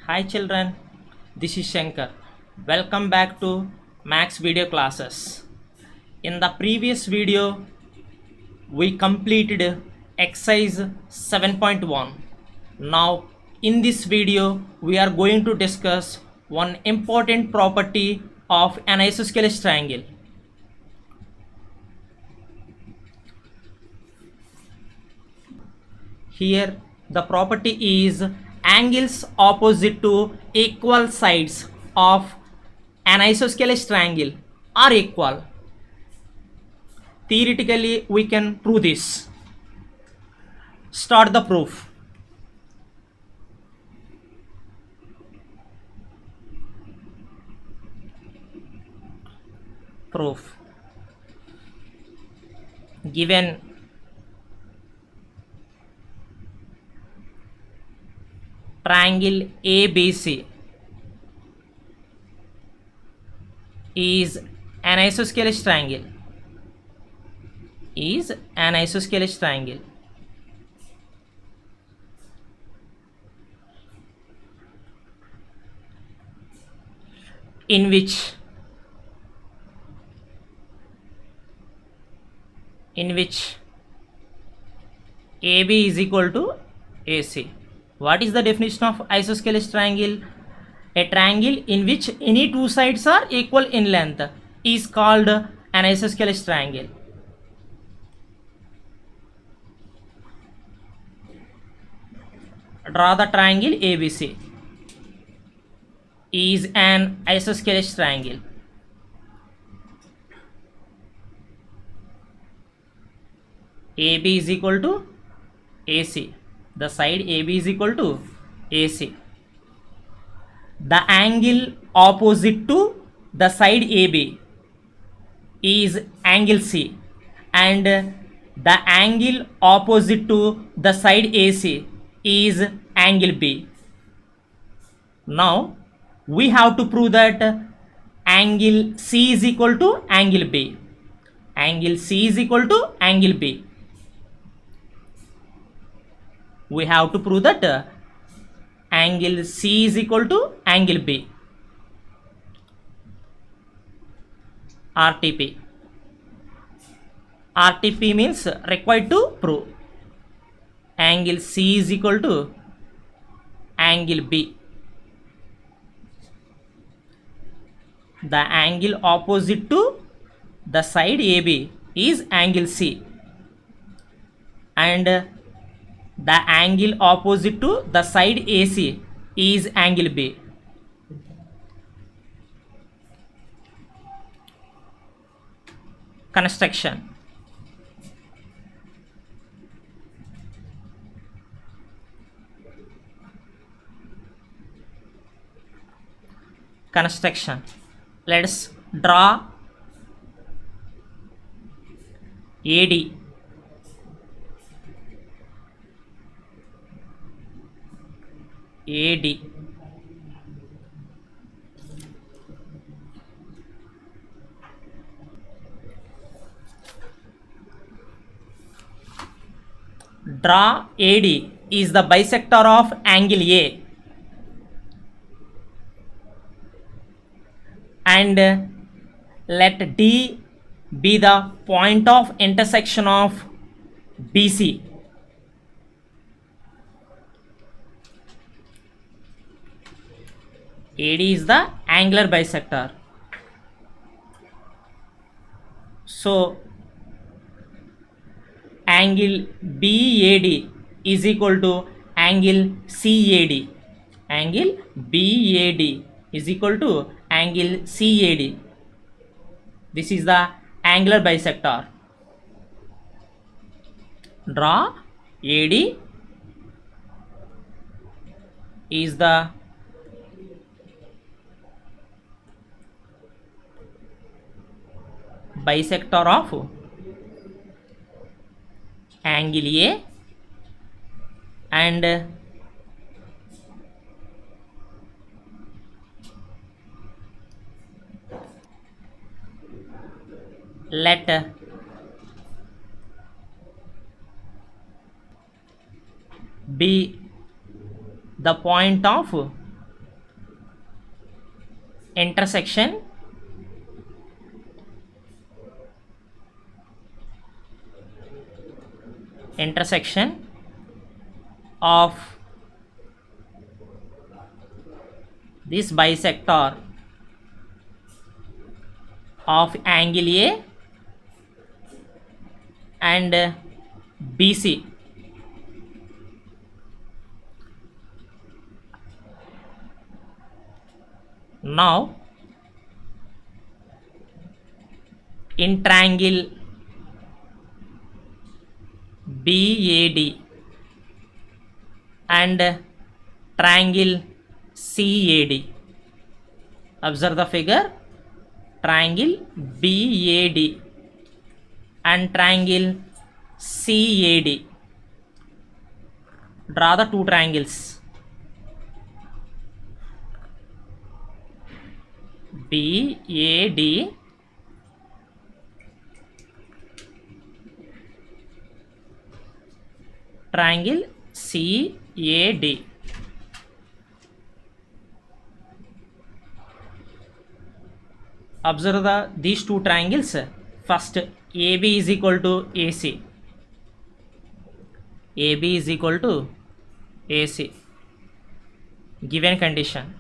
Hi children, this is Shankar. Welcome back to Max video classes. In the previous video, we completed exercise 7.1. Now, in this video, we are going to discuss one important property of an isosceles triangle. Here the property is angles opposite to equal sides of an isosceles triangle are equal. Theoretically we can prove this. Start the proof. Proof. Given triangle ABC is an isosceles triangle in which AB is equal to AC. What is the definition of isosceles triangle? A triangle in which any two sides are equal in length is called an isosceles triangle. Draw the triangle ABC is an isosceles triangle. AB is equal to AC. The side AB is equal to AC. The angle opposite to the side AB is angle C, and the angle opposite to the side AC is angle B. Now we have to prove that angle C is equal to angle B. Angle C is equal to angle B. We have to prove that angle C is equal to angle B. RTP. RTP means required to prove. Angle C is equal to angle B. The angle opposite to the side AB is angle C, and the angle opposite to the side AC is angle B. Construction. Let's draw AD. Draw AD is the bisector of angle A, and let D be the point of intersection of BC. AD is the angular bisector. So angle BAD is equal to angle CAD. Angle BAD is equal to angle CAD. This is the angular bisector. Draw AD is the bisector of angle A, and let B the point of intersection of this bisector of angle A and BC. Now in triangle BAD and triangle CAD, observe the figure. Triangle BAD and triangle CAD, draw the two triangles. BAD triangle CAD. Observe these two triangles. First, AB is equal to AC. AB is equal to AC. Given condition,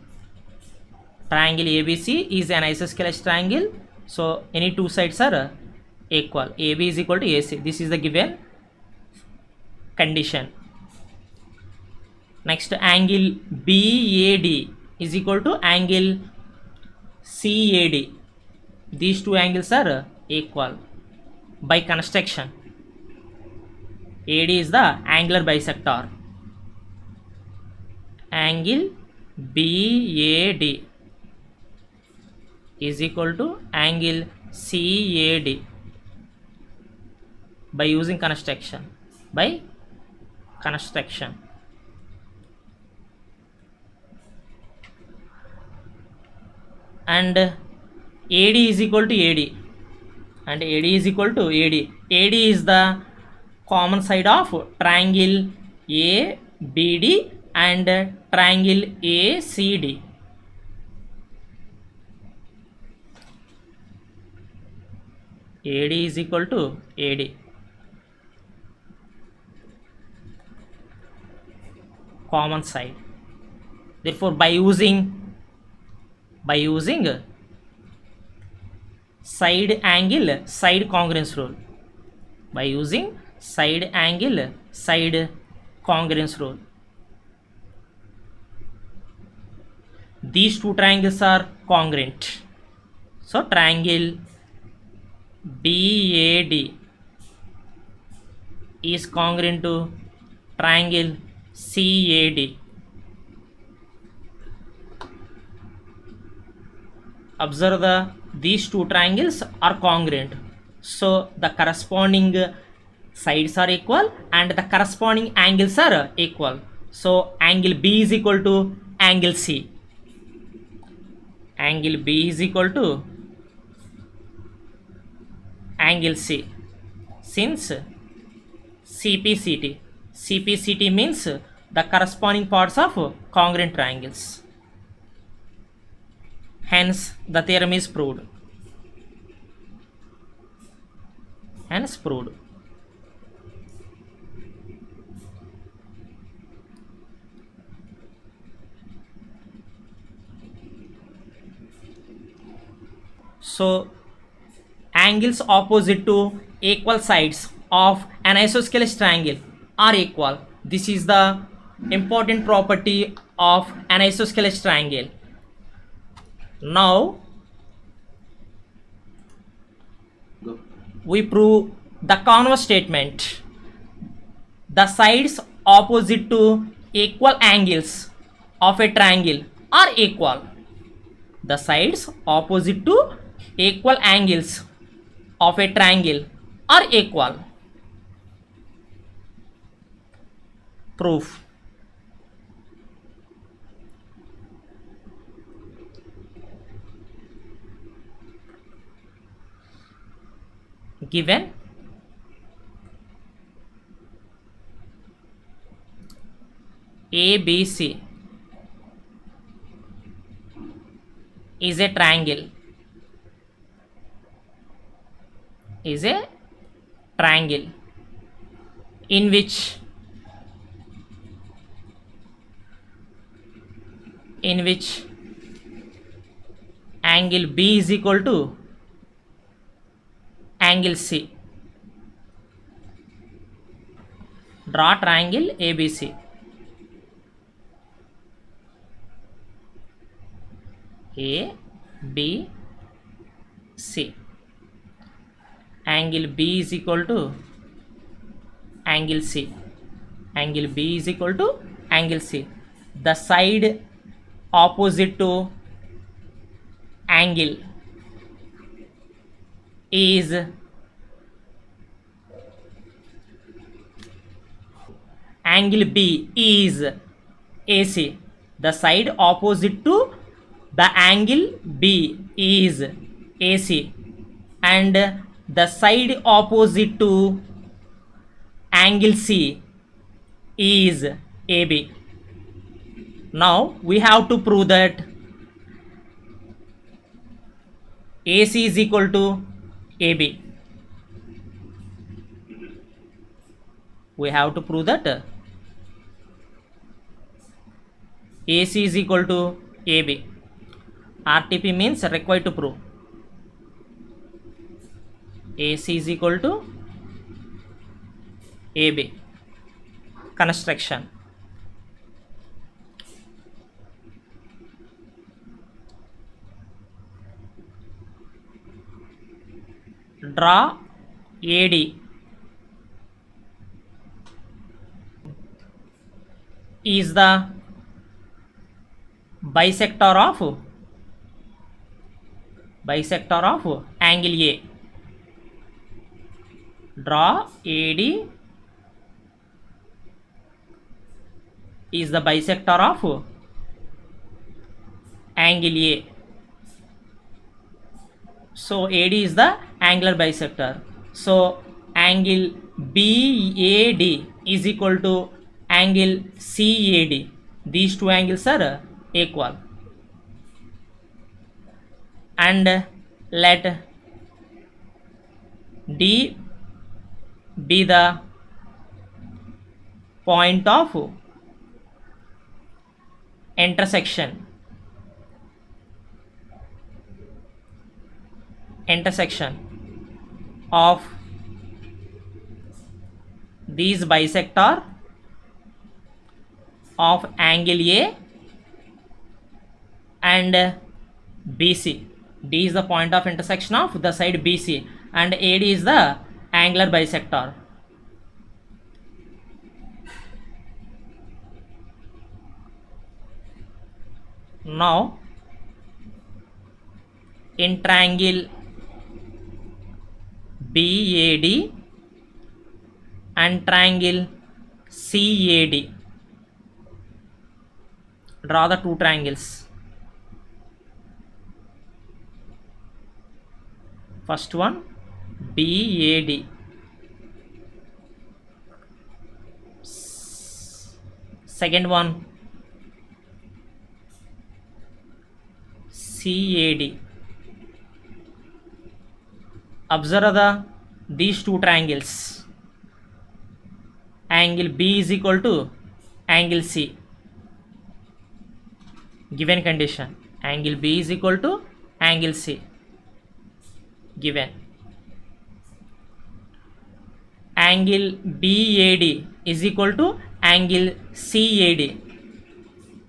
triangle ABC is an isosceles triangle, so any two sides are equal. AB is equal to AC. This is the given condition. Next, angle BAD is equal to angle CAD. These two angles are equal by construction. AD is the angular bisector. Angle BAD is equal to angle CAD by using construction. And AD is equal to AD and AD is equal to AD. AD is the common side of triangle ABD and triangle ACD. AD is equal to AD. Common side. Therefore, by using side angle side congruence rule, these two triangles are congruent. So triangle BAD is congruent to triangle CAD. Observe these two triangles are congruent, so the corresponding sides are equal and the corresponding angles are equal. So angle B is equal to angle C. Angle B is equal to angle C. Since CPCT means the corresponding parts of congruent triangles. Hence, the theorem is proved. So, angles opposite to equal sides of an isosceles triangle are equal. This is the important property of an isosceles triangle. Now, we prove the converse statement. The sides opposite to equal angles of a triangle are equal. The sides opposite to equal angles of a triangle are equal. Proof. Given ABC is a triangle, is a triangle in which angle B is equal to angle C. Draw triangle ABC. A, B, C. Angle B is equal to angle C. Angle B is equal to angle C. The side opposite to angle is angle B is AC. The side opposite to the angle B is AC, and the side opposite to angle C is AB. Now we have to prove that AC is equal to AB. We have to prove that AC is equal to AB. RTP means required to prove. AC is equal to AB. Construction. Draw AD is the bisector of angle A. Draw AD is the bisector of angle A. So AD is the angular bisector. So angle BAD is equal to angle CAD. These two angles are equal. And let D be the point of intersection of these bisector of angle A and BC. D is the point of intersection of the side BC, and AD is the angular bisector. Now in triangle BAD and triangle CAD, draw the two triangles. First one BAD, second one CAD. Observe these two triangles. Angle B is equal to angle C. Given condition, angle B is equal to angle C. Given. Angle BAD is equal to angle CAD.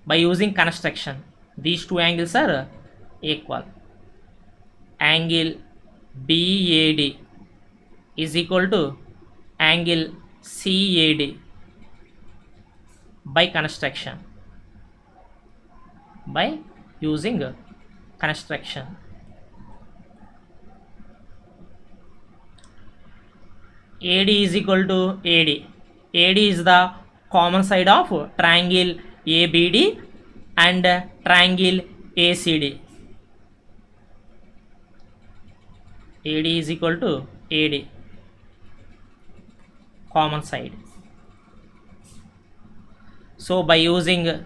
By using construction, these two angles are equal. Angle BAD is equal to angle CAD by construction. By using construction. AD is equal to AD. AD is the common side of triangle ABD and triangle ACD. AD is equal to AD, common side. So by using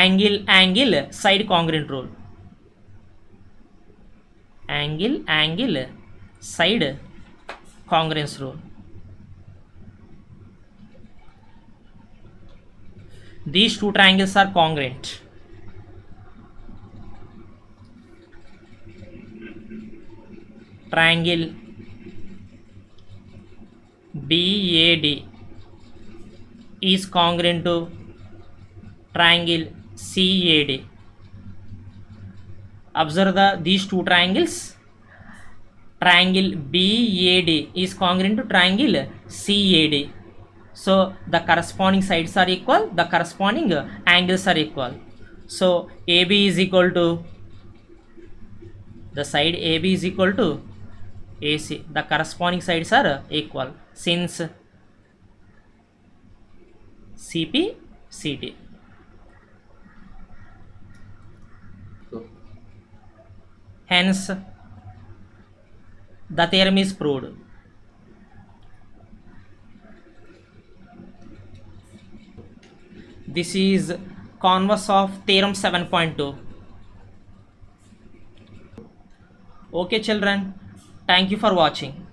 angle side congruent rule, angle side congruence rule. These two triangles are congruent. Triangle BAD is congruent to triangle CAD. Observe these two triangles. Triangle BAD is congruent to triangle CAD. So the corresponding sides are equal, the corresponding angles are equal. So AB is equal to, the side AB is equal to AC. The corresponding sides are equal since CP CD. Hence the theorem is proved. This is converse of theorem 7.2. Okay children, thank you for watching.